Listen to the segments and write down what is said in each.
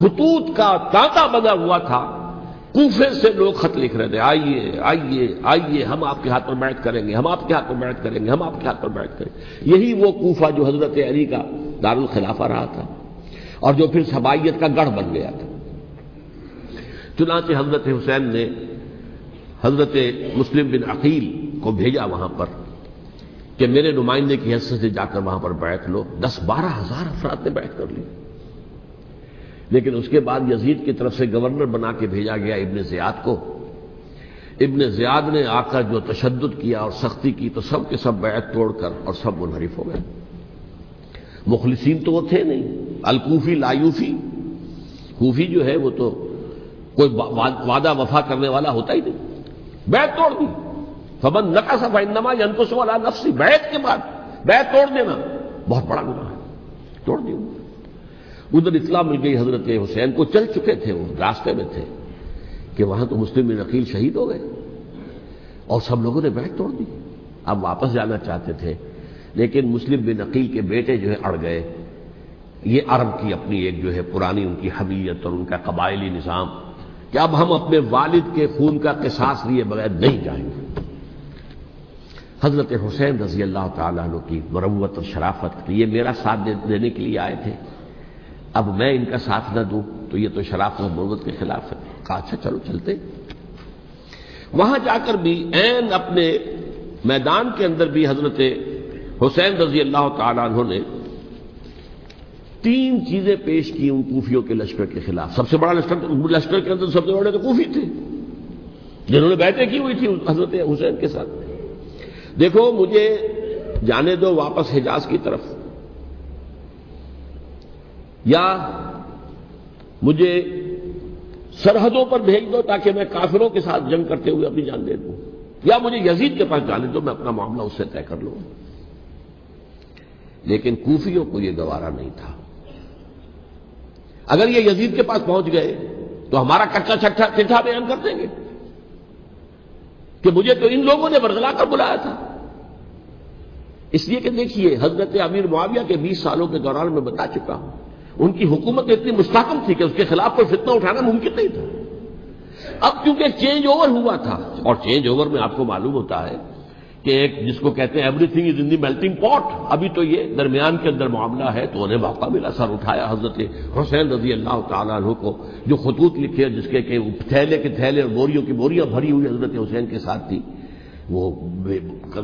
خطوط کا تانتا بنا ہوا تھا، کوفے سے لوگ خط لکھ رہے تھے، آئیے آئیے آئیے، ہم آپ کے ہاتھ پر بیعت کریں گے، ہم آپ کے ہاتھ پر بیعت کریں گے، ہم آپ کے ہاتھ پر بیعت کریں گے۔ یہی وہ کوفہ جو حضرت علی کا دارالخلافہ رہا تھا اور جو پھر سبائیت کا گڑھ بن گیا تھا۔ چنانچہ حضرت حسین نے حضرت مسلم بن عقیل کو بھیجا وہاں پر کہ میرے نمائندے کی حیثیت سے جا کر وہاں پر بیعت لو۔ 10-12 ہزار افراد نے بیعت کر لی، لیکن اس کے بعد یزید کی طرف سے گورنر بنا کے بھیجا گیا ابن زیاد کو۔ ابن زیاد نے آ کر جو تشدد کیا اور سختی کی تو سب کے سب بیعت توڑ کر اور سب منحرف ہو گئے۔ مخلصین تو وہ تھے نہیں، الکوفی لایوفی، کوفی جو ہے وہ تو کوئی وعدہ وفا کرنے والا ہوتا ہی نہیں، بیعت توڑ دی۔ فمن نقص فانما ينقص على نفسه، بیعت کے بعد بیعت توڑ دینا بہت بڑا گناہ ہے، توڑ دی۔ ادھر اطلاع مل گئی حضرت حسین کو، چل چکے تھے، وہ راستے میں تھے کہ وہاں تو مسلم بن عقیل شہید ہو گئے اور سب لوگوں نے بیعت توڑ دی۔ اب واپس جانا چاہتے تھے لیکن مسلم بن عقیل کے بیٹے جو ہے اڑ گئے۔ یہ عرب کی اپنی ایک جو ہے پرانی ان کی حمیت اور ان کا قبائلی نظام کہ اب ہم اپنے والد کے خون کا قصاص لیے بغیر نہیں جائیں گے۔ حضرت حسین رضی اللہ تعالیٰ عنہ کی مروت اور شرافت، یہ میرا ساتھ دینے کے لیے آئے تھے، اب میں ان کا ساتھ نہ دوں تو یہ تو شرافت اور مروت کے خلاف ہے۔ کہا اچھا چلو چلتے۔ وہاں جا کر بھی عین اپنے میدان کے اندر بھی حضرت حسین رضی اللہ تعالیٰ عنہ نے 3 چیزیں پیش کی ان کوفیوں کے لشکر کے خلاف۔ سب سے بڑا لشکر کے اندر سب سے بڑے تو کوفی تھے جنہوں نے بیعتیں کی ہوئی تھی حضرت حسین کے ساتھ۔ دیکھو مجھے جانے دو واپس حجاز کی طرف، یا مجھے سرحدوں پر بھیج دو تاکہ میں کافروں کے ساتھ جنگ کرتے ہوئے اپنی جان دے دوں، یا مجھے یزید کے پاس جانے دو، میں اپنا معاملہ اس سے طے کر لوں۔ لیکن کوفیوں کو یہ گوارا نہیں تھا۔ اگر یہ یزید کے پاس پہنچ گئے تو ہمارا کچا چٹھا بیان کر دیں گے کہ مجھے تو ان لوگوں نے برگلا کر بلایا تھا۔ اس لیے کہ دیکھیے حضرت امیر معاویہ کے 20 سالوں کے دوران میں بتا چکا ہوں، ان کی حکومت اتنی مستحکم تھی کہ اس کے خلاف کوئی فتنہ اٹھانا ممکن نہیں تھا۔ اب کیونکہ چینج اوور ہوا تھا، اور چینج اوور میں آپ کو معلوم ہوتا ہے کہ ایک جس کو کہتے ہیں every thing is in the melting پاٹ، ابھی تو یہ درمیان کے اندر معاملہ ہے، تو انہیں موقع ملا، سر اٹھایا حضرت حسین رضی اللہ تعالیٰ عنہ کو، جو خطوط لکھے جس کے کہ تھیلے کے تھیلے اور بوریوں کی بوریاں بھری ہوئی حضرت حسین کے ساتھ تھی، وہ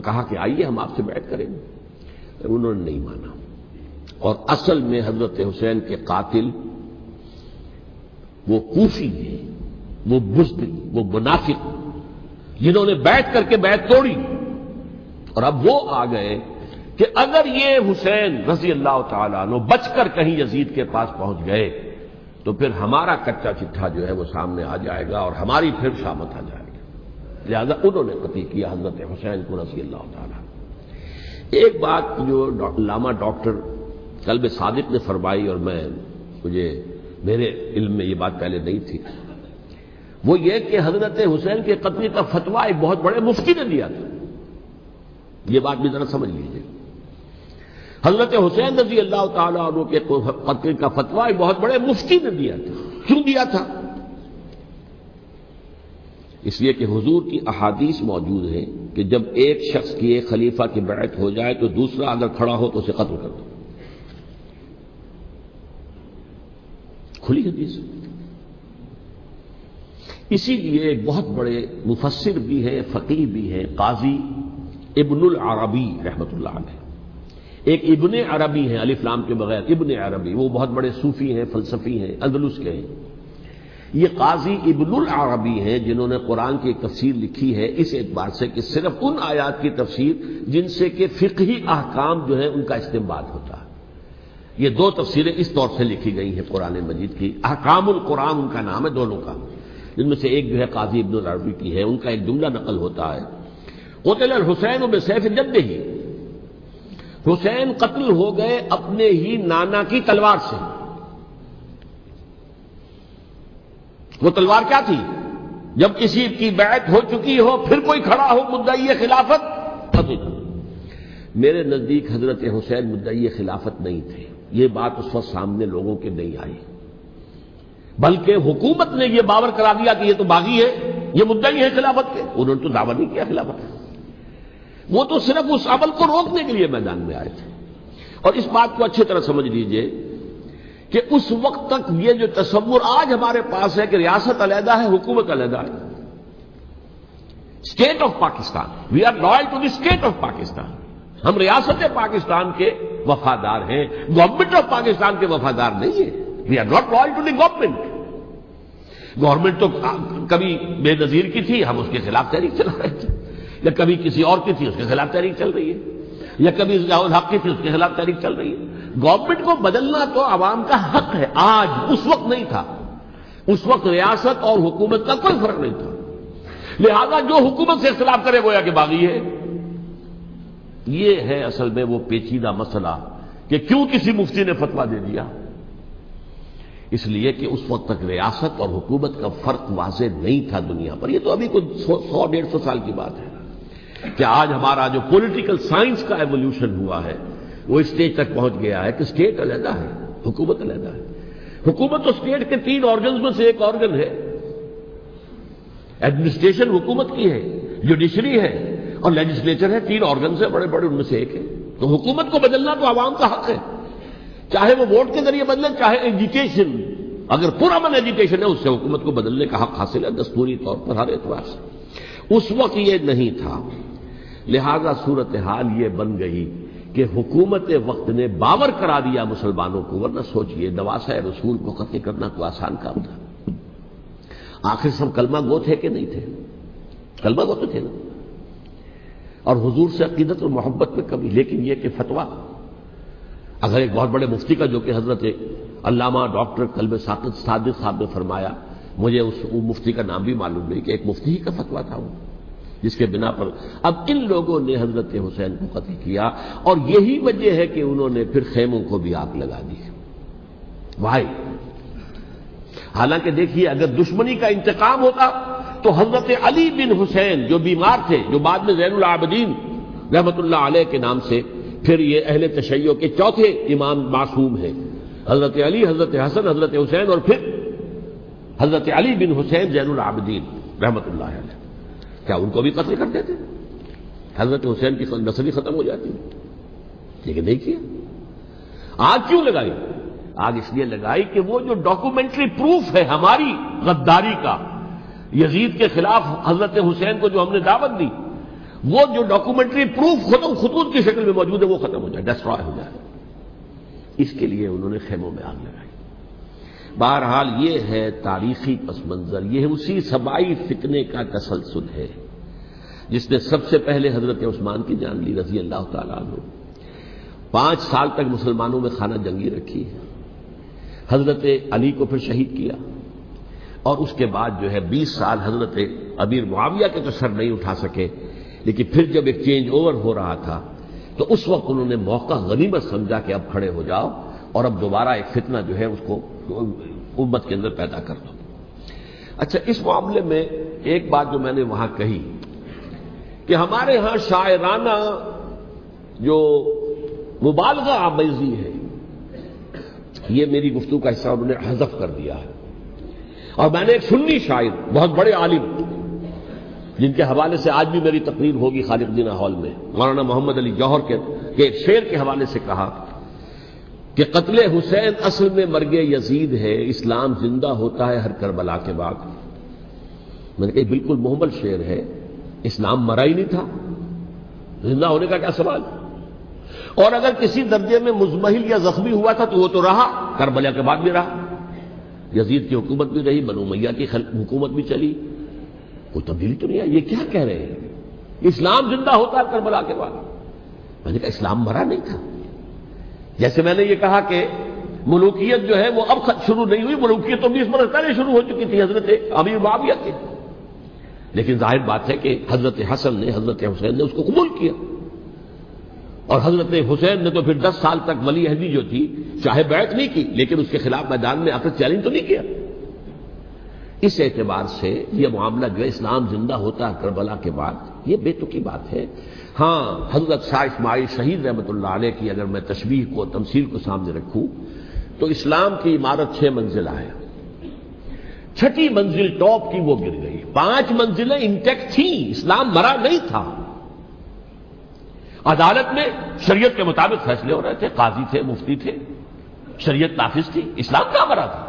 کہا کہ آئیے ہم آپ سے بیعت کریں گے۔ انہوں نے نہیں مانا، اور اصل میں حضرت حسین کے قاتل وہ کوفی ہیں، وہ بزدل، وہ منافق، جنہوں نے بیعت کر کے بیعت توڑی۔ اور اب وہ آ گئے کہ اگر یہ حسین رضی اللہ تعالیٰ عنہ بچ کر کہیں یزید کے پاس پہنچ گئے تو پھر ہمارا کچا چٹھا جو ہے وہ سامنے آ جائے گا اور ہماری پھر شامت آ جائے گی، لہذا انہوں نے قتل کیا حضرت حسین کو رضی اللہ تعالیٰ۔ ایک بات جو علامہ ڈاکٹر قلب صادق نے فرمائی، اور مجھے میرے علم میں یہ بات پہلے نہیں تھی، وہ یہ کہ حضرت حسین کے قتل کا فتویٰ ایک بہت بڑے مفتی نے دیا تھا۔ یہ بات بھی ذرا سمجھ لیجیے، حضرت حسین رضی اللہ تعالیٰ عنہ کے قتل کا فتویٰ ایک بہت بڑے مفتی نے دیا تھا۔ کیوں دیا تھا؟ اس لیے کہ حضور کی احادیث موجود ہیں کہ جب ایک شخص کی ایک خلیفہ کی بیعت ہو جائے تو دوسرا اگر کھڑا ہو تو اسے قتل کر دو، کھلی حدیث۔ اسی لیے ایک بہت بڑے مفسر بھی ہیں، فقیہ بھی ہیں، قاضی ابن العربی رحمۃ اللہ علیہ، ایک ابن عربی ہیں الف لام کے بغیر، ابن عربی، وہ بہت بڑے صوفی ہیں، فلسفی ہیں، اندلس کے ہیں۔ یہ قاضی ابن العربی ہیں جنہوں نے قرآن کی ایک تفسیر لکھی ہے اس اعتبار سے کہ صرف ان آیات کی تفسیر جن سے کہ فقہی احکام جو ہیں ان کا استنباط ہوتا ہے۔ یہ 2 تفسیریں اس طور سے لکھی گئی ہیں قرآن مجید کی، احکام القرآن ان کا نام ہے دونوں کا، جن میں سے ایک جو ہے قاضی ابن العربی کی ہے۔ ان کا ایک جملہ نقل ہوتا ہے، قتل الحسین بسیف جدہ، حسین قتل ہو گئے اپنے ہی نانا کی تلوار سے۔ وہ تلوار کیا تھی؟ جب کسی کی بیعت ہو چکی ہو پھر کوئی کھڑا ہو مدعی خلافت، میرے نزدیک حضرت حسین مدعی خلافت نہیں تھے، یہ بات اس وقت سامنے لوگوں کے نہیں آئی، بلکہ حکومت نے یہ باور کرا دیا کہ یہ تو باغی ہے، یہ مدعی ہے خلافت کے. انہوں نے تو دعویٰ نہیں کیا خلافت کا، وہ تو صرف اس عمل کو روکنے کے لیے میدان میں آئے تھے. اور اس بات کو اچھی طرح سمجھ لیجئے کہ اس وقت تک یہ جو تصور آج ہمارے پاس ہے کہ ریاست علیحدہ ہے، حکومت علیحدہ ہے. State of Pakistan, we are loyal to the state of Pakistan. ہم ریاست پاکستان کے وفادار ہیں، گورنمنٹ آف پاکستان کے وفادار نہیں ہیں. We are not loyal to the government. Government تو کبھی بے نظیر کی تھی، ہم اس کے خلاف تحریک چلا رہے تھے، یا کبھی کسی اور کی تھی اس کے خلاف تحریک چل رہی ہے، یا کبھی ضیاء الحق کی تھی اس کے خلاف تحریک چل رہی ہے. گورنمنٹ کو بدلنا تو عوام کا حق ہے آج، اس وقت نہیں تھا. اس وقت ریاست اور حکومت کا کوئی فرق نہیں تھا. لہذا جو حکومت سے اختلاف کرے گویا کہ باغی ہے. یہ ہے اصل میں وہ پیچیدہ مسئلہ کہ کیوں کسی مفتی نے فتویٰ دے دیا. اس لیے کہ اس وقت تک ریاست اور حکومت کا فرق واضح نہیں تھا دنیا پر. یہ تو ابھی کوئی 100-150 سال کی بات ہے کہ آج ہمارا جو پولیٹیکل سائنس کا ایولیوشن ہوا ہے وہ اسٹیج تک پہنچ گیا ہے کہ اسٹیٹ علیحدہ ہے، حکومت علیحدہ ہے. حکومت تو اسٹیٹ کے 3 آرگنز میں سے ایک آرگن ہے. ایڈمنسٹریشن حکومت کی ہے، جوڈیشری ہے اور لیجسلیچر ہے. 3 آرگنز ہیں بڑے بڑے، ان میں سے ایک ہے. تو حکومت کو بدلنا تو عوام کا حق ہے، چاہے وہ ووٹ کے ذریعے بدلے، چاہے ایجیٹیشن. اگر پرامن ایجیٹیشن ہے اس سے حکومت کو بدلنے کا حق حاصل ہے دستوری طور پر ہر اعتبار سے. اس وقت یہ نہیں تھا. لہذا صورتحال یہ بن گئی کہ حکومت وقت نے باور کرا دیا مسلمانوں کو. ورنہ سوچئے نواسہ رسول کو قتل کرنا کوئی آسان کام تھا؟ آخر سب کلمہ گو تھے کہ نہیں تھے؟ کلمہ گو تو تھے نا، اور حضور سے عقیدت اور محبت میں کمی. لیکن یہ کہ فتویٰ اگر ایک بہت بڑے مفتی کا، جو کہ حضرت علامہ ڈاکٹر قلب صادق صاحب نے فرمایا، مجھے اس مفتی کا نام بھی معلوم نہیں، کہ ایک مفتی ہی کا فتویٰ تھا وہ، جس کے بنا پر اب ان لوگوں نے حضرت حسین کو قتل کیا. اور یہی وجہ ہے کہ انہوں نے پھر خیموں کو بھی آگ لگا دی. وائی حالانکہ دیکھیے اگر دشمنی کا انتقام ہوتا تو حضرت علی بن حسین جو بیمار تھے، جو بعد میں زین العابدین رحمت اللہ علیہ کے نام سے پھر یہ اہل تشیع کے چوتھے امام معصوم ہیں، حضرت علی، حضرت حسن، حضرت حسین، اور پھر حضرت علی بن حسین زین العابدین رحمت اللہ علیہ، کیا ان کو بھی قتل کر دیتے؟ حضرت حسین کی نسل ختم ہو جاتی، لیکن نہیں کیا. آگ کیوں لگائی؟ آگ اس لیے لگائی کہ وہ جو ڈاکومنٹری پروف ہے ہماری غداری کا یزید کے خلاف حضرت حسین کو جو ہم نے دعوت دی، وہ جو ڈاکومنٹری پروف خطوط کی شکل میں موجود ہے وہ ختم ہو جائے، ڈسٹرائے ہو جائے. اس کے لیے انہوں نے خیموں میں آگ لگائی. بہرحال یہ ہے تاریخی پس منظر، یہ اسی سبائی فتنے کا تسلسل ہے جس نے سب سے پہلے حضرت عثمان کی جان لی رضی اللہ تعالیٰ عنہ. 5 سال تک مسلمانوں میں خانہ جنگی رکھی، حضرت علی کو پھر شہید کیا، اور اس کے بعد جو ہے 20 سال حضرت امیر معاویہ کے تو سر نہیں اٹھا سکے. لیکن پھر جب ایک چینج اوور ہو رہا تھا تو اس وقت انہوں نے موقع غنیمت سمجھا کہ اب کھڑے ہو جاؤ اور اب دوبارہ ایک فتنہ جو ہے اس کو امت کے اندر پیدا کر دو. اچھا، اس معاملے میں ایک بات جو میں نے وہاں کہی کہ ہمارے ہاں شاعرانہ جو مبالغہ آمیزی ہے، یہ میری گفتگو کا حصہ انہوں نے حذف کر دیا ہے. اور میں نے ایک سنی شاعر، بہت بڑے عالم، جن کے حوالے سے آج بھی میری تقریر ہوگی خالق جناح ہال میں، مولانا محمد علی جوہر کے ایک شعر کے حوالے سے کہا کہ قتل حسین اصل میں مرگ یزید ہے، اسلام زندہ ہوتا ہے ہر کربلا کے بعد. میں نے کہا بالکل محمل شعر ہے، اسلام مرا ہی نہیں تھا، زندہ ہونے کا کیا سوال. اور اگر کسی درجے میں مزمحل یا زخمی ہوا تھا تو وہ تو رہا، کربلا کے بعد بھی رہا، یزید کی حکومت بھی رہی، بنو امیہ کی حکومت بھی چلی، کوئی تبدیلی تو نہیں آئی. یہ کیا کہہ رہے ہیں؟ اسلام زندہ ہوتا ہے کربلا کے بعد. میں نے کہا اسلام مرا نہیں تھا. جیسے میں نے یہ کہا کہ ملوکیت جو ہے وہ اب شروع نہیں ہوئی، ملوکیت تو 20 برس پہلے شروع ہو چکی تھی حضرت امیر معاویہ کے. لیکن ظاہر بات ہے کہ حضرت حسن نے، حضرت حسین نے اس کو قبول کیا، اور حضرت حسین نے تو پھر 10 سال تک ولی عہدی جو تھی چاہے بیعت نہیں کی لیکن اس کے خلاف میدان میں آ کر چیلنج تو نہیں کیا. اس اعتبار سے یہ معاملہ جو ہے اسلام زندہ ہوتا ہے کربلا کے بعد، یہ بے تکی بات ہے. ہاں، حضرت شاہ اسماعیل شہید رحمت اللہ علیہ کی اگر میں تشبیہ کو، تمثیل کو سامنے رکھوں تو اسلام کی عمارت 6 منزلہ ہے. چھٹی منزل ٹاپ کی وہ گر گئی، 5 منزلیں انٹیکٹ تھیں، اسلام مرا نہیں تھا۔ عدالت میں شریعت کے مطابق فیصلے ہو رہے تھے، قاضی تھے، مفتی تھے، شریعت نافذ تھی، اسلام کہاں مرا تھا؟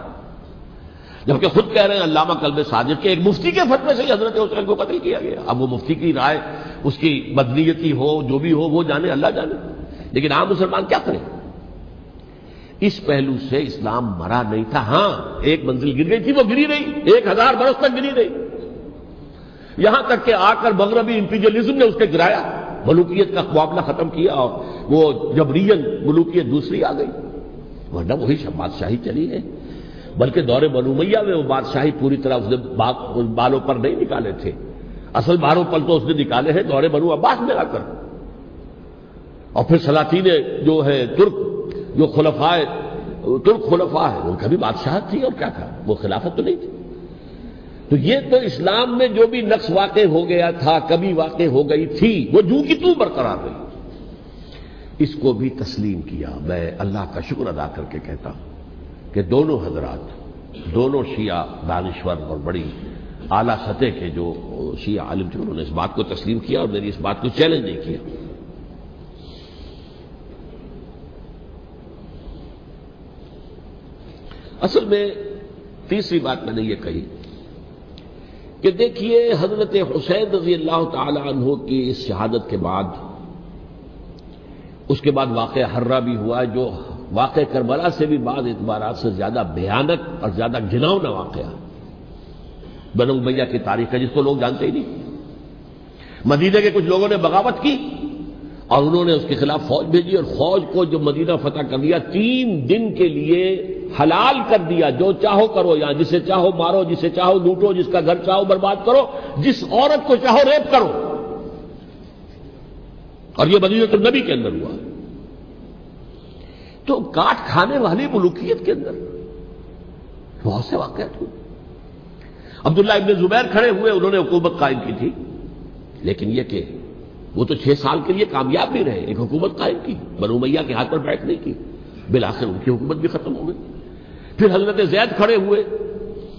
جبکہ خود کہہ رہے ہیں علامہ کلب صادق کے ایک مفتی کے فتوے سے ہی حضرت حسین کو قتل کیا گیا۔ اب وہ مفتی کی رائے، اس کی مدنیتی ہو، جو بھی ہو، وہ جانے، اللہ جانے، لیکن عام مسلمان کیا کریں؟ اس پہلو سے اسلام مرا نہیں تھا۔ ہاں، ایک منزل گر گئی تھی، وہ گری رہی، 1000 برس تک گری رہی، یہاں تک کہ آ کر مغربی امپیریلزم نے اس کے گرایا، ملوکیت کا معاملہ ختم کیا، اور وہ جبرین ملوکیت دوسری آ گئی، ورنہ وہی بادشاہی چلی ہے۔ بلکہ دور بنو امیہ میں وہ بادشاہی پوری طرح اس نے بالوں پر نہیں نکالے تھے، اصل بالوں پر تو اس نے نکالے ہیں دور بنو عباس میں آ کر۔ اور پھر سلاطین جو ہے ترک، جو ترک خلفاء ہے، ان کا بھی بادشاہت تھی، اور کیا تھا، وہ خلافت تو نہیں تھی۔ تو یہ تو اسلام میں جو بھی نقص واقع ہو گیا تھا، کبھی واقع ہو گئی تھی، وہ جو کی تو برقرار رہی، اس کو بھی تسلیم کیا۔ میں اللہ کا شکر ادا کر کے کہتا ہوں کہ دونوں حضرات، دونوں شیعہ دانشور اور بڑی اعلیٰ سطح کے جو شیعہ عالم تھے، انہوں نے اس بات کو تسلیم کیا اور میری اس بات کو چیلنج نہیں کیا۔ اصل میں تیسری بات میں نے یہ کہی کہ دیکھیے حضرت حسین رضی اللہ تعالی عنہ کی اس شہادت کے بعد، اس کے بعد واقعہ حرہ بھی ہوا، جو واقعہ کربلا سے بھی بعض اعتبارات سے زیادہ بھیانک اور زیادہ گھناؤنا واقعہ بنو امیہ کی تاریخ ہے، جس کو لوگ جانتے ہی نہیں۔ مدینہ کے کچھ لوگوں نے بغاوت کی اور انہوں نے اس کے خلاف فوج بھیجی، اور فوج کو جو مدینہ فتح کر لیا، 3 دن کے لیے حلال کر دیا، جو چاہو کرو، یہاں جسے چاہو مارو، جسے چاہو لوٹو، جس کا گھر چاہو برباد کرو، جس عورت کو چاہو ریپ کرو۔ اور یہ مدینہ النبی کے اندر ہوا، تو کاٹ کھانے والی ملوکیت کے اندر بہت سے واقعات ہوئے۔ عبداللہ ابن زبیر کھڑے ہوئے، انہوں نے حکومت قائم کی تھی، لیکن یہ کہ وہ تو 6 سال کے لیے کامیاب بھی رہے، ایک حکومت قائم کی، بنو امیہ کے ہاتھ پر بیٹھ نہیں کی، بالآخر ان کی حکومت بھی ختم ہو گئی۔ پھر حضرت زید کھڑے ہوئے،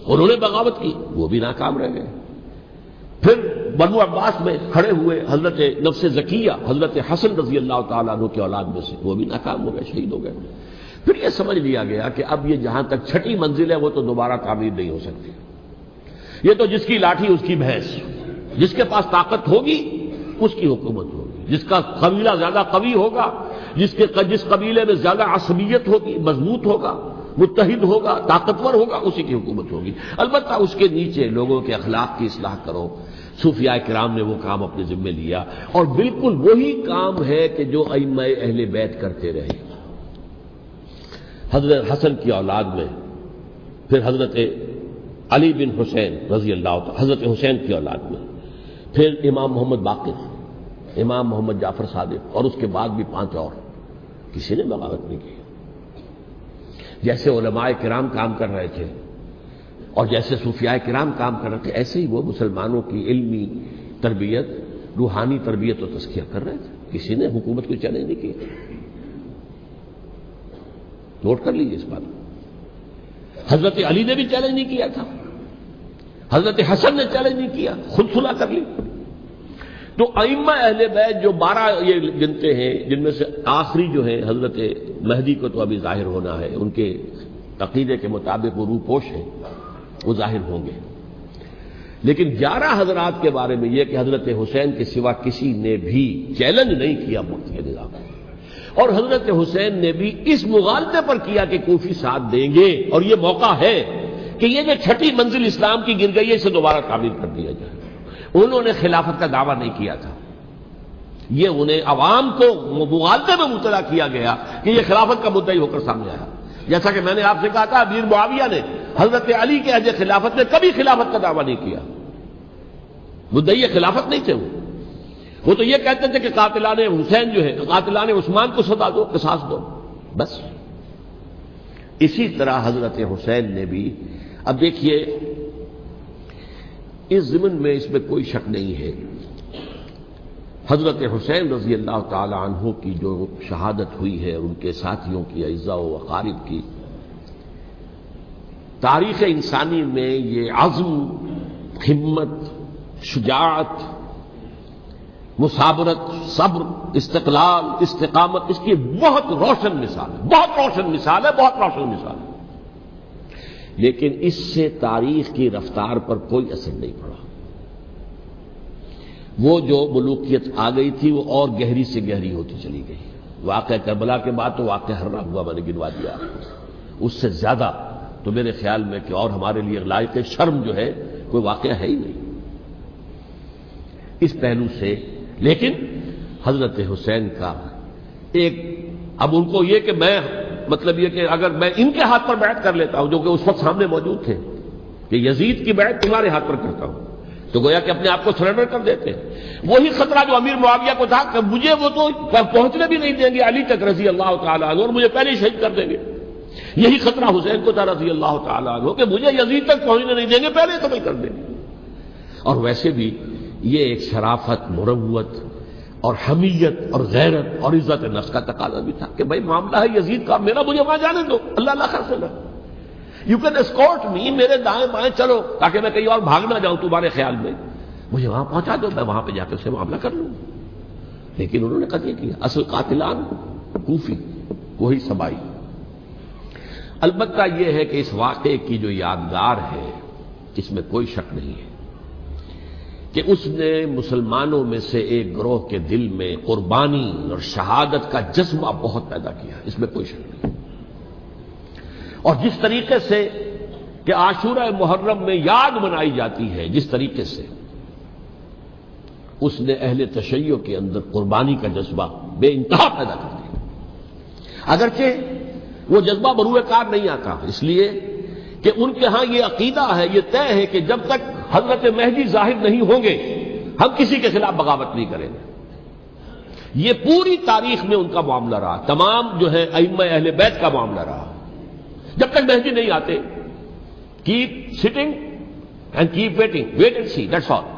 انہوں نے بغاوت کی، وہ بھی ناکام رہ گئے۔ پھر بنو عباس میں کھڑے ہوئے حضرت نفس زکیہ، حضرت حسن رضی اللہ تعالیٰ عنہ کے اولاد میں سے، وہ بھی ناکام ہو گئے، شہید ہو گئے۔ پھر یہ سمجھ لیا گیا کہ اب یہ جہاں تک چھٹی منزل ہے وہ تو دوبارہ تعمیر نہیں ہو سکتی، یہ تو جس کی لاٹھی اس کی بھینس، جس کے پاس طاقت ہوگی اس کی حکومت ہوگی، جس کا قبیلہ زیادہ قوی ہوگا، جس قبیلے میں زیادہ عصبیت ہوگی، مضبوط ہوگا، متحد ہوگا، طاقتور ہوگا، اسی کی حکومت ہوگی۔ البتہ اس کے نیچے لوگوں کے اخلاق کی اصلاح کرو۔ صوفیاء کرام نے وہ کام اپنے ذمہ لیا، اور بالکل وہی کام ہے کہ جو ائمہ اہل بیت کرتے رہے۔ حضرت حسن کی اولاد میں پھر حضرت علی بن حسین رضی اللہ تعالی، حضرت حسین کی اولاد میں پھر امام محمد باقر، امام محمد جعفر صادق، اور اس کے بعد بھی 5 اور، کسی نے بغاوت نہیں کی۔ جیسے علماء کرام کام کر رہے تھے اور جیسے صوفیاء کرام کام کر رہے تھے، ایسے ہی وہ مسلمانوں کی علمی تربیت، روحانی تربیت و تزکیہ کر رہے تھے، کسی نے حکومت کو چیلنج نہیں کیا۔ نوٹ کر لیجیے اس بات کو۔ حضرت علی نے بھی چیلنج نہیں کیا تھا، حضرت حسن نے چیلنج نہیں کیا، خود صلح کر لی۔ تو ائمہ اہل بیت جو 12 یہ گنتے ہیں، جن میں سے آخری جو ہیں حضرت مہدی کو تو ابھی ظاہر ہونا ہے، ان کے عقیدے کے مطابق وہ روپوش ہیں، وہ ظاہر ہوں گے، لیکن 11 حضرات کے بارے میں یہ کہ حضرت حسین کے سوا کسی نے بھی چیلنج نہیں کیا مفتی کے نظام، اور حضرت حسین نے بھی اس مغالطے پر کیا کہ کوفی ساتھ دیں گے، اور یہ موقع ہے کہ یہ جو چھٹی منزل اسلام کی گر گئی ہے اسے دوبارہ تعمیر کر دیا جائے۔ انہوں نے خلافت کا دعویٰ نہیں کیا تھا، یہ انہیں عوام کو مغالطے میں مبتلا کیا گیا کہ یہ خلافت کا مدعی ہو کر سامنے آیا۔ جیسا کہ میں نے آپ سے کہا تھا، امیر معاویہ نے حضرت علی کے عہد خلافت میں کبھی خلافت کا دعویٰ نہیں کیا، مدعی خلافت نہیں تھے وہ تو یہ کہتے تھے کہ قاتلان حسین جو ہے، قاتلان عثمان کو سزا دو، قصاص دو، بس۔ اسی طرح حضرت حسین نے بھی، اب دیکھیے اس ضمن میں اس میں کوئی شک نہیں ہے، حضرت حسین رضی اللہ تعالی عنہ کی جو شہادت ہوئی ہے، ان کے ساتھیوں کی، اعزاء و اقارب کی، تاریخ انسانی میں یہ عزم، ہمت، شجاعت، مثابرت، صبر، استقلال، استقامت، اس کی بہت روشن مثال ہے، بہت روشن مثال ہے، بہت روشن مثال ہے۔ لیکن اس سے تاریخ کی رفتار پر کوئی اثر نہیں پڑا۔ وہ جو ملوکیت آ گئی تھی وہ اور گہری سے گہری ہوتی چلی گئی۔ واقعہ کربلا کے بعد تو واقعہ ہررا ہوا، میں نے گنوا دیا آپ کو۔ اس سے زیادہ تو میرے خیال میں کہ اور ہمارے لیے لائق شرم جو ہے کوئی واقعہ ہے ہی نہیں اس پہلو سے۔ لیکن حضرت حسین کا ایک، اب ان کو یہ کہ میں مطلب یہ کہ اگر میں ان کے ہاتھ پر بیعت کر لیتا ہوں جو کہ اس وقت سامنے موجود تھے کہ یزید کی بیعت تمہارے ہاتھ پر کرتا ہوں، تو گویا کہ اپنے آپ کو سرنڈر کر دیتے۔ وہی خطرہ جو امیر معاویہ کو تھا کہ مجھے وہ تو پہنچنے بھی نہیں دیں گے علی تک رضی اللہ تعالیٰ عنہ، اور مجھے پہلے ہی شہید کر دیں گے۔ یہی خطرہ حسین کو تھا رضی اللہ تعالیٰ عنہ کہ مجھے یزید تک پہنچنے نہیں دیں گے، پہلے قتل کر دیں گے۔ اور ویسے بھی یہ ایک شرافت، مروت اور حمیت اور غیرت اور عزت نفس کا تقاضا بھی تھا کہ بھائی معاملہ ہے یزید کا، میرا مجھے وہاں جانے دو، اللہ اللہ خیر سے نہ، یو کین اسکورٹ می، میرے دائیں بائیں چلو تاکہ میں کہیں اور بھاگ نہ جاؤں تمہارے خیال میں، مجھے وہاں پہنچا دو، میں وہاں پہ جا کر سے معاملہ کر لوں۔ لیکن انہوں نے قتل کیا، اصل قاتلان کوفی، وہی سبائی۔ البتہ یہ ہے کہ اس واقعے کی جو یادگار ہے اس میں کوئی شک نہیں ہے کہ اس نے مسلمانوں میں سے ایک گروہ کے دل میں قربانی اور شہادت کا جذبہ بہت پیدا کیا، اس میں کوئی شک نہیں۔ اور جس طریقے سے کہ عاشورہ محرم میں یاد منائی جاتی ہے، جس طریقے سے اس نے اہل تشیع کے اندر قربانی کا جذبہ بے انتہا پیدا کر دیا، اگرچہ وہ جذبہ بروئے کار نہیں آتا، اس لیے کہ ان کے ہاں یہ عقیدہ ہے، یہ طے ہے کہ جب تک حضرت مہدی ظاہر نہیں ہوں گے ہم کسی کے خلاف بغاوت نہیں کریں گے۔ یہ پوری تاریخ میں ان کا معاملہ رہا، تمام جو ہے ائمہ اہل بیت کا معاملہ رہا۔ جب تک مہدی نہیں آتے، keep sitting and keep waiting, wait and see, that's all.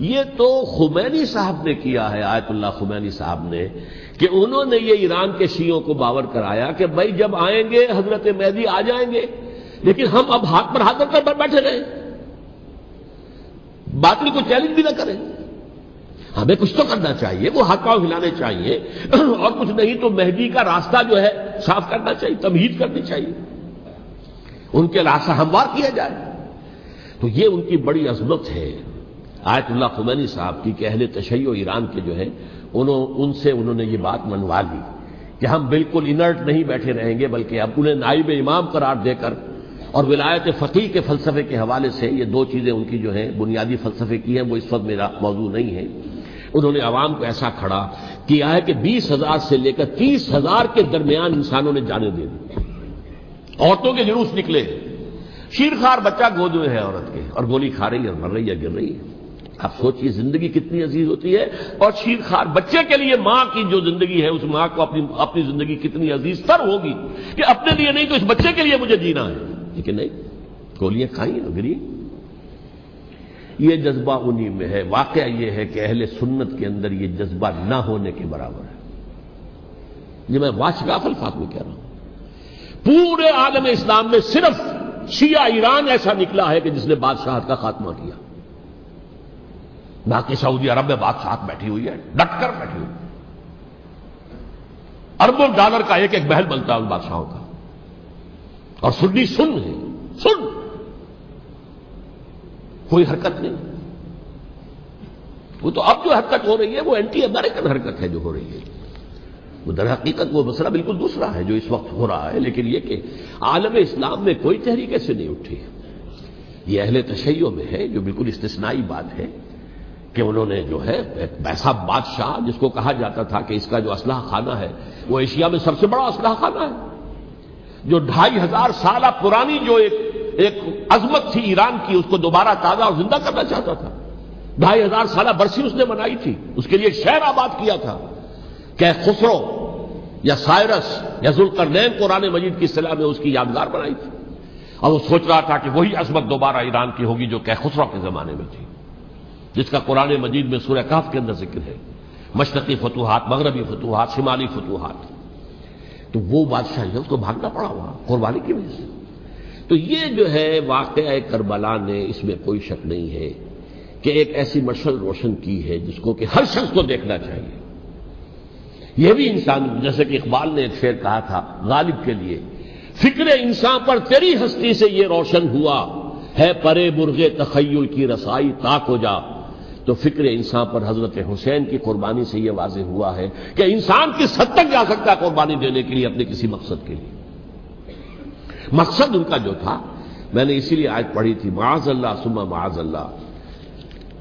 یہ تو خمینی صاحب نے کیا ہے، آیت اللہ خمینی صاحب نے، کہ انہوں نے یہ ایران کے شیعوں کو باور کرایا کہ بھائی جب آئیں گے حضرت مہدی آ جائیں گے، لیکن ہم اب ہاتھ پر ہاتھ رکھ کر بیٹھے رہیں، باطل کو چیلنج بھی نہ کریں، ہمیں کچھ تو کرنا چاہیے، وہ ہاتھ پاؤں ہلانے چاہیے، اور کچھ نہیں تو مہدی کا راستہ جو ہے صاف کرنا چاہیے، تمہید کرنی چاہیے، ان کے راستہ ہموار کیا جائے۔ تو یہ ان کی بڑی عظمت ہے آیت اللہ خمینی صاحب کی کہ اہل تشیع ایران کے جو ہے ان سے انہوں نے یہ بات منوا لی کہ ہم بالکل انرٹ نہیں بیٹھے رہیں گے، بلکہ اب انہیں نائب امام قرار دے کر اور ولایت فقیہ کے فلسفے کے حوالے سے، یہ دو چیزیں ان کی جو ہیں بنیادی فلسفے کی ہیں، وہ اس وقت میرا موضوع نہیں ہے، انہوں نے عوام کو ایسا کھڑا کیا ہے کہ 20,000 سے لے کر 30,000 کے درمیان انسانوں نے جانیں دے دی، عورتوں کے جلوس نکلے، شیرخوار بچہ گود میں ہے عورت کے، اور گولی کھا رہی ہے، مر رہی ہے، گر رہی ہے۔ آپ سوچئے زندگی کتنی عزیز ہوتی ہے، اور شیرخوار بچے کے لیے ماں کی جو زندگی ہے اس ماں کو اپنی زندگی کتنی عزیز تر ہوگی کہ اپنے لیے نہیں تو اس بچے کے لیے مجھے جینا ہے، لیکن نہیں، گولیاں کھائیں اور گری۔ یہ جذبہ انہی میں ہے۔ واقعہ یہ ہے کہ اہل سنت کے اندر یہ جذبہ نہ ہونے کے برابر ہے، یہ میں واشگاف الفاظ میں کہہ رہا ہوں۔ پورے عالم اسلام میں صرف شیعہ ایران ایسا نکلا ہے کہ جس نے بادشاہت کا خاتمہ کیا، باقی سعودی عرب میں بادشاہت بیٹھی ہوئی ہے، ڈٹ کر بیٹھی ہوئی، اربوں ڈالر کا ایک ایک محل بنتا ہے ان بادشاہوں کا، اور سنی سن ہے، سن، کوئی حرکت نہیں۔ وہ تو اب جو حرکت ہو رہی ہے وہ اینٹی امریکن حرکت ہے جو ہو رہی ہے، وہ در حقیقت وہ مسئلہ بالکل دوسرا ہے جو اس وقت ہو رہا ہے، لیکن یہ کہ عالم اسلام میں کوئی تحریک ایسے نہیں اٹھی۔ یہ اہل تشیع میں ہے جو بالکل استثنائی بات ہے کہ انہوں نے جو ہے ایک ایسا بادشاہ جس کو کہا جاتا تھا کہ اس کا جو اسلحہ خانہ ہے وہ ایشیا میں سب سے بڑا اسلحہ خانہ ہے، جو 2500 سالہ پرانی جو ایک عظمت تھی ایران کی اس کو دوبارہ تازہ اور زندہ کرنا چاہتا تھا، 2500 سالہ برسی اس نے منائی تھی، اس کے لیے ایک شہر آباد کیا تھا کہ خسرو یا سائرس یا ذوالقرنین قرآن مجید کی اصطلاح میں اس کی یادگار بنائی تھی، اور وہ سوچ رہا تھا کہ وہی عظمت دوبارہ ایران کی ہوگی جو کہ خسرو کے زمانے میں تھی، جس کا قرآن مجید میں سورہ کہف کے اندر ذکر ہے، مشرقی فتوحات، مغربی فتوحات، شمالی فتوحات۔ تو وہ بادشاہ ہے اس کو بھاگنا پڑا وہاں قربانی کی وجہ سے، تو یہ جو ہے واقعہ کربلا نے، اس میں کوئی شک نہیں ہے کہ ایک ایسی مشعل روشن کی ہے جس کو کہ ہر شخص کو دیکھنا چاہیے۔ یہ بھی انسان، جیسے کہ اقبال نے ایک شعر کہا تھا غالب کے لیے، فکر انسان پر تیری ہستی سے یہ روشن ہوا ہے، پرے مرغ تخیل کی رسائی تاک ہو جا۔ تو فکر انسان پر حضرت حسین کی قربانی سے یہ واضح ہوا ہے کہ انسان کس حد تک جا سکتا ہے قربانی دینے کے لیے اپنے کسی مقصد کے لیے۔ مقصد ان کا جو تھا، میں نے اسی لیے آیت پڑھی تھی، معاذ اللہ ثم معاذ اللہ۔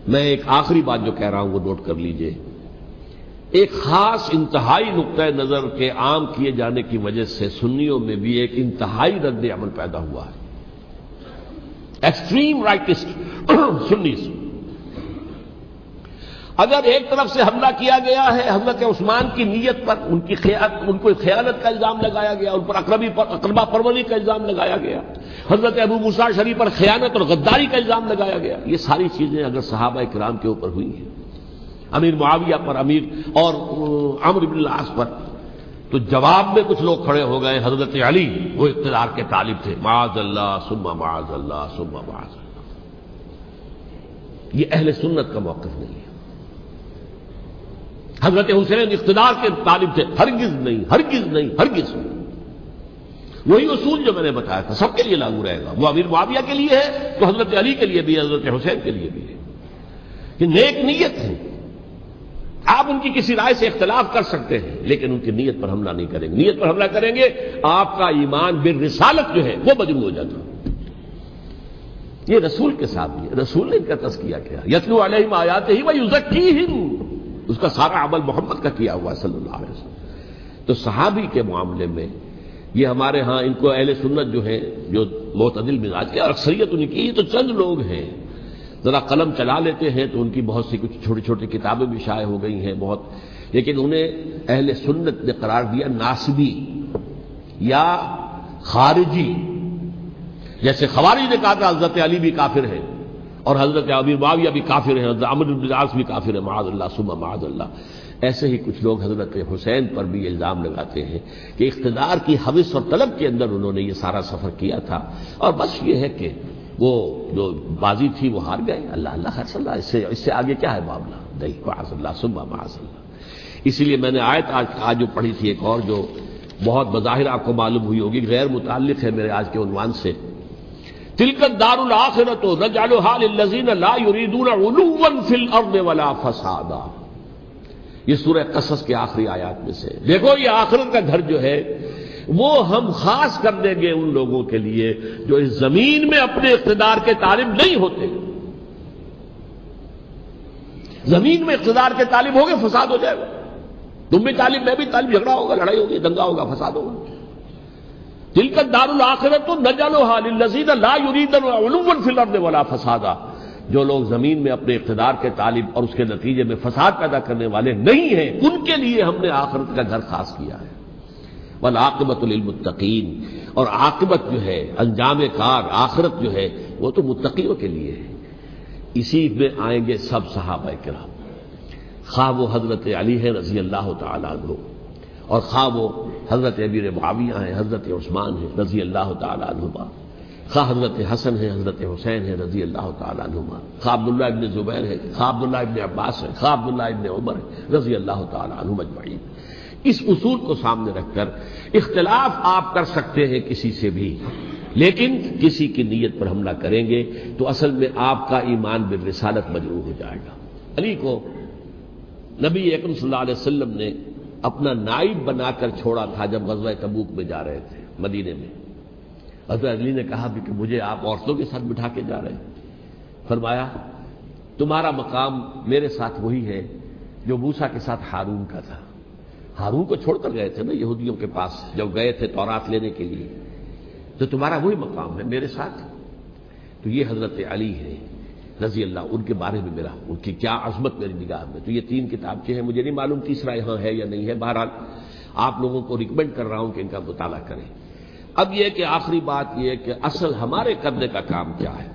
میں ایک آخری بات جو کہہ رہا ہوں وہ نوٹ کر لیجئے، ایک خاص انتہائی نقطۂ نظر کے عام کیے جانے کی وجہ سے سنیوں میں بھی ایک انتہائی رد عمل پیدا ہوا ہے۔ ایکسٹریم رائٹسٹ سنیز، اگر ایک طرف سے حملہ کیا گیا ہے حضرت عثمان کی نیت پر، ان کو خیانت کا الزام لگایا گیا، ان پر اقربا پروری کا الزام لگایا گیا، حضرت ابو موسیٰ شریف پر خیانت اور غداری کا الزام لگایا گیا، یہ ساری چیزیں اگر صحابہ کرام کے اوپر ہوئی ہیں، امیر معاویہ پر، امیر اور عمرو بن العاص پر، تو جواب میں کچھ لوگ کھڑے ہو گئے۔ حضرت علی وہ اقتدار کے طالب تھے، معاذ اللہ ثم معاذ اللہ ثم معاذ اللہ۔ یہ اہل سنت کا موقف نہیں ہے۔ حضرت حسین اقتدار کے طالب تھے، ہرگز نہیں، ہرگز نہیں، ہرگز نہیں۔ وہی اصول جو میں نے بتایا تھا سب کے لیے لاگو رہے گا، وہ امیر معاویہ کے لیے ہے تو حضرت علی کے لیے بھی، حضرت حسین کے لیے بھی ہے۔ کہ نیک نیت ہے، آپ ان کی کسی رائے سے اختلاف کر سکتے ہیں لیکن ان کی نیت پر حملہ نہیں کریں گے۔ نیت پر حملہ کریں گے آپ کا ایمان بالرسالت جو ہے وہ مجروح ہو جاتا۔ یہ رسول کے ساتھ بھی ہے، رسول نے ان کا تزکیہ کیا، یتلو علیہم آیاتہ ویزکیہم، اس کا سارا عمل محمد کا کیا ہوا ہے صلی اللہ علیہ وسلم۔ تو صحابی کے معاملے میں یہ ہمارے ہاں ان کو اہل سنت جو ہے، جو معتدل مزاج کے، اور اکثریت ان کی، یہ تو چند لوگ ہیں، ذرا قلم چلا لیتے ہیں تو ان کی بہت سی کچھ چھوٹی چھوٹی کتابیں بھی شائع ہو گئی ہیں بہت، لیکن انہیں اہل سنت نے قرار دیا ناسبی یا خارجی۔ جیسے خوارج نے کہا تھا حضرت علی بھی کافر ہے اور حضرت امیر معاویہ بھی کافر ہیں، حضرت عمرو بن العاص بھی کافر ہے، معاذ اللہ ثم معاذ اللہ۔ ایسے ہی کچھ لوگ حضرت حسین پر بھی الزام لگاتے ہیں کہ اقتدار کی ہوس اور طلب کے اندر انہوں نے یہ سارا سفر کیا تھا، اور بس یہ ہے کہ وہ جو بازی تھی وہ ہار گئے۔ اللہ اللہ خیر صلی اللہ، اس سے آگے کیا ہے معاملہ؟ نہیں، معاذ اللہ ثم معاذ اللہ۔ اسی لیے میں نے آج جو پڑھی تھی ایک اور جو بہت بظاہر آپ کو معلوم ہوئی ہوگی، غیر متعلق ہے میرے آج کے عنوان سے، تلک الدار الآخرۃ نجعلھا للذین لا یریدون علوا فی الارض ولا فسادا۔ یہ سورہ قصص کے آخری آیات میں سے، دیکھو یہ آخرت کا گھر جو ہے وہ ہم خاص کر دیں گے ان لوگوں کے لیے جو اس زمین میں اپنے اقتدار کے طالب نہیں ہوتے۔ زمین میں اقتدار کے طالب ہوگے فساد ہو جائے گا، تم بھی طالب میں بھی طالب، جھگڑا ہوگا، لڑائی ہوگی، دنگا ہوگا، فساد ہوگا۔ تلک الدار الآخرۃ نجعلھا للذین لا یریدون علوا فی الارض ولا فسادا۔ جو لوگ زمین میں اپنے اقتدار کے طالب اور اس کے نتیجے میں فساد پیدا کرنے والے نہیں ہیں، ان کے لیے ہم نے آخرت کا گھر خاص کیا ہے۔ والعاقبۃ للمتقین، اور عاقبت جو ہے، انجام کار، آخرت جو ہے وہ تو متقیوں کے لیے ہے۔ اسی میں آئیں گے سب صحابہ کرام، خواہ وہ حضرت علی ہے رضی اللہ تعالیٰ عنہ، اور خواہ وہ حضرت امیر معاویہ ہیں، حضرت عثمان ہیں رضی اللہ تعالیٰ عنہما، خواہ حضرت حسن ہے، حضرت حسین ہے رضی اللہ تعالیٰ عنہما، خواہ عبداللہ ابن زبیر ہے، خواہ عبداللہ ابن عباس ہے، خواہ عبداللہ ابن عمر ہے رضی اللہ تعالیٰ عنہم اجمعین۔ اس اصول کو سامنے رکھ کر اختلاف آپ کر سکتے ہیں کسی سے بھی، لیکن کسی کی نیت پر حملہ کریں گے تو اصل میں آپ کا ایمان بالرسالت مجروح ہو جائے گا۔ علی کو نبی اکرم صلی اللہ علیہ وسلم نے اپنا نائب بنا کر چھوڑا تھا جب غزوہ تبوک میں جا رہے تھے مدینے میں۔ حضرت علی نے کہا بھی کہ مجھے آپ عورتوں کے ساتھ بٹھا کے جا رہے ہیں۔ فرمایا تمہارا مقام میرے ساتھ وہی ہے جو موسیٰ کے ساتھ ہارون کا تھا۔ ہارون کو چھوڑ کر گئے تھے نا یہودیوں کے پاس جب گئے تھے تورات لینے کے لیے، تو تمہارا وہی مقام ہے میرے ساتھ۔ تو یہ حضرت علی ہے رضی اللہ، ان کے بارے میں میرا، ان کی کیا عظمت میری نگاہ میں۔ تو یہ تین کتابیں ہیں، مجھے نہیں معلوم تیسرا یہاں ہے یا نہیں ہے، بہرحال آپ لوگوں کو ریکمینڈ کر رہا ہوں کہ ان کا مطالعہ کریں۔ اب یہ کہ آخری بات یہ ہے کہ اصل ہمارے کرنے کا کام کیا ہے۔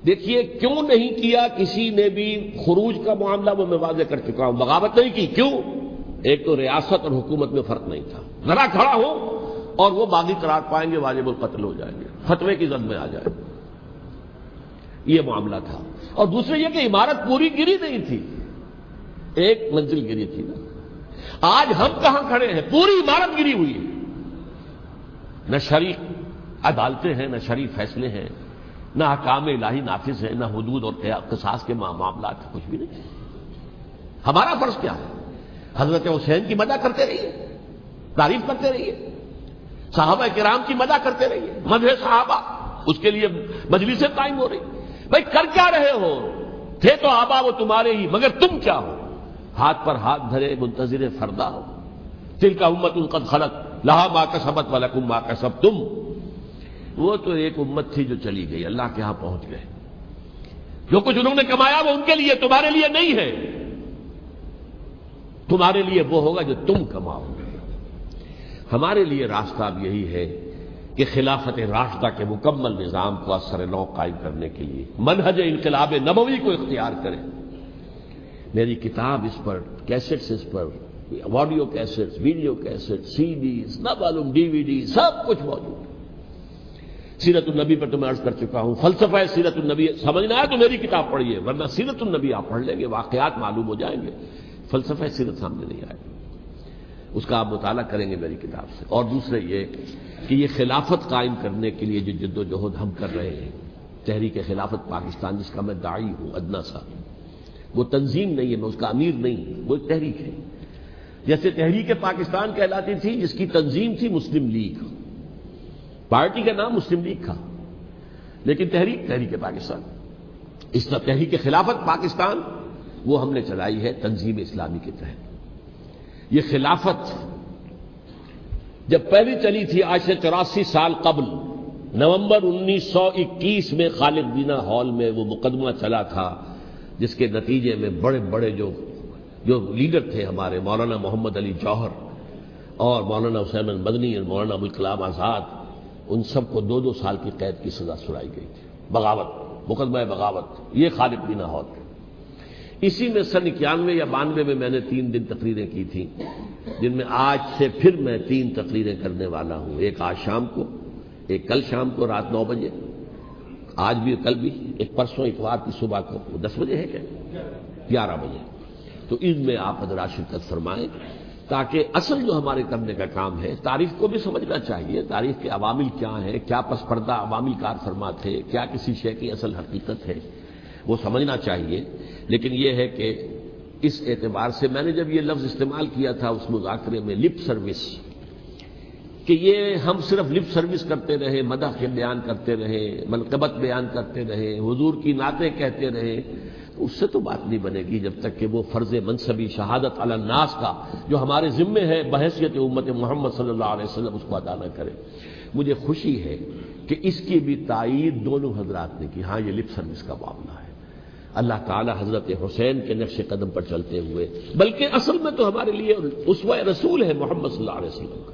دیکھیے کیوں نہیں کیا کسی نے بھی خروج کا معاملہ، وہ میں واضح کر چکا ہوں، بغاوت نہیں کی۔ کیوں؟ ایک تو ریاست اور حکومت میں فرق نہیں تھا، ذرا کھڑا ہو اور وہ باغی قرار پائیں گے، واجب القتل ہو جائیں گے، فتوے کی زد میں آ جائیں گے۔ یہ معاملہ تھا۔ اور دوسرے یہ کہ عمارت پوری گری نہیں تھی، ایک منزل گری تھی نا۔ آج ہم کہاں کھڑے ہیں؟ پوری عمارت گری ہوئی ہے، نہ شرعی عدالتیں ہیں، نہ شرعی فیصلے ہیں، نہ احکام الہی نافذ ہیں، نہ حدود اور قصاص کے معاملات، کچھ بھی نہیں۔ ہمارا فرض کیا ہے؟ حضرت حسین کی مدح کرتے رہیے، تعریف کرتے رہیے، صحابہ کرام کی مدح کرتے رہیے، مدح صحابہ، اس کے لیے مجلسیں قائم ہو رہی۔ بھائی کر کیا رہے ہو؟ تھے تو آبا وہ تمہارے ہی، مگر تم کیا ہو؟ ہاتھ پر ہاتھ دھرے منتظر فردا ہو۔ تلک امۃ قد خلت لہا ما کسبت ولکم ما کسبتم۔ وہ تو ایک امت تھی جو چلی گئی، اللہ کے ہاں پہنچ گئے۔ جو کچھ انہوں نے کمایا وہ ان کے لیے، تمہارے لیے نہیں ہے۔ تمہارے لیے وہ ہوگا جو تم کماؤ گے۔ ہمارے لیے راستہ اب یہی ہے کہ خلافت راشدہ کے مکمل نظام کو اثر نو قائم کرنے کے لیے منہج انقلاب نبوی کو اختیار کریں۔ میری کتاب اس پر، کیسٹس اس پر، آڈیو کیسٹس، ویڈیو کیسٹ، سی ڈیز، نہ معلوم ڈی وی ڈی، سب کچھ موجود ہے۔ سیرت النبی پر تو میں عرض کر چکا ہوں، فلسفہ سیرت النبی سمجھنا ہے تو میری کتاب پڑھیے، ورنہ سیرت النبی آپ پڑھ لیں گے، واقعات معلوم ہو جائیں گے، فلسفہ سیرت سامنے نہیں آئے گا۔ اس کا آپ مطالعہ کریں گے میری کتاب سے۔ اور دوسرے یہ کہ یہ خلافت قائم کرنے کے لیے جو جد و جہد ہم کر رہے ہیں، تحریک خلافت پاکستان جس کا میں داعی ہوں ادنا سا، وہ تنظیم نہیں ہے، میں اس کا امیر نہیں، وہ ایک تحریک ہے۔ جیسے تحریک پاکستان کہلاتی تھی جس کی تنظیم تھی مسلم لیگ، پارٹی کا نام مسلم لیگ تھا، لیکن تحریک پاکستان، اس طرح تحریک خلافت پاکستان وہ ہم نے چلائی ہے تنظیم اسلامی کے تحت۔ یہ خلافت جب پہلی چلی تھی آج سے 84 سال قبل، نومبر 1921 میں خالد دینا ہال میں وہ مقدمہ چلا تھا، جس کے نتیجے میں بڑے بڑے جو لیڈر تھے ہمارے، مولانا محمد علی جوہر اور مولانا حسین المدنی اور مولانا ابوالکلام آزاد، ان سب کو 2 سال کی قید کی سزا سنائی گئی تھی، بغاوت، مقدمہ بغاوت، یہ خالد دینا ہال۔ اسی میں سن 91 یا 92 میں نے 3 دن تقریریں کی تھیں، جن میں آج سے پھر میں 3 تقریریں کرنے والا ہوں، ایک آج شام کو، ایک کل شام کو رات 9 بجے، آج بھی کل بھی، ایک پرسوں اتوار کی صبح کو 10 بجے ہے کیا 11 بجے۔ تو ان میں آپ حضرات شرکت فرمائیں، تاکہ اصل جو ہمارے کرنے کا کام ہے، تاریخ کو بھی سمجھنا چاہیے، تاریخ کے عوامل کیا ہیں، کیا پس پردہ عوامل کار فرما تھے، کیا کسی شے کی اصل حقیقت ہے، وہ سمجھنا چاہیے۔ لیکن یہ ہے کہ اس اعتبار سے میں نے جب یہ لفظ استعمال کیا تھا اس مذاکرے میں، لپ سروس، کہ یہ ہم صرف لپ سروس کرتے رہے، مدح کے بیان کرتے رہے، منقبت بیان کرتے رہے، حضور کی نعتیں کہتے رہے، اس سے تو بات نہیں بنے گی جب تک کہ وہ فرض منصبی شہادت علی الناس کا جو ہمارے ذمے ہے بحیثیت امت محمد صلی اللہ علیہ وسلم اس کو ادا نہ کرے۔ مجھے خوشی ہے کہ اس کی بھی تائید دونوں حضرات نے کی، ہاں یہ لپ سروس کا معاملہ ہے۔ اللہ تعالی حضرت حسین کے نقش قدم پر چلتے ہوئے، بلکہ اصل میں تو ہمارے لیے اسوہ رسول ہے محمد صلی اللہ علیہ وسلم کا،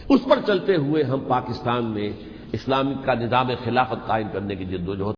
اس پر چلتے ہوئے ہم پاکستان میں اسلام کا نظام خلافت قائم کرنے کی جد و جہد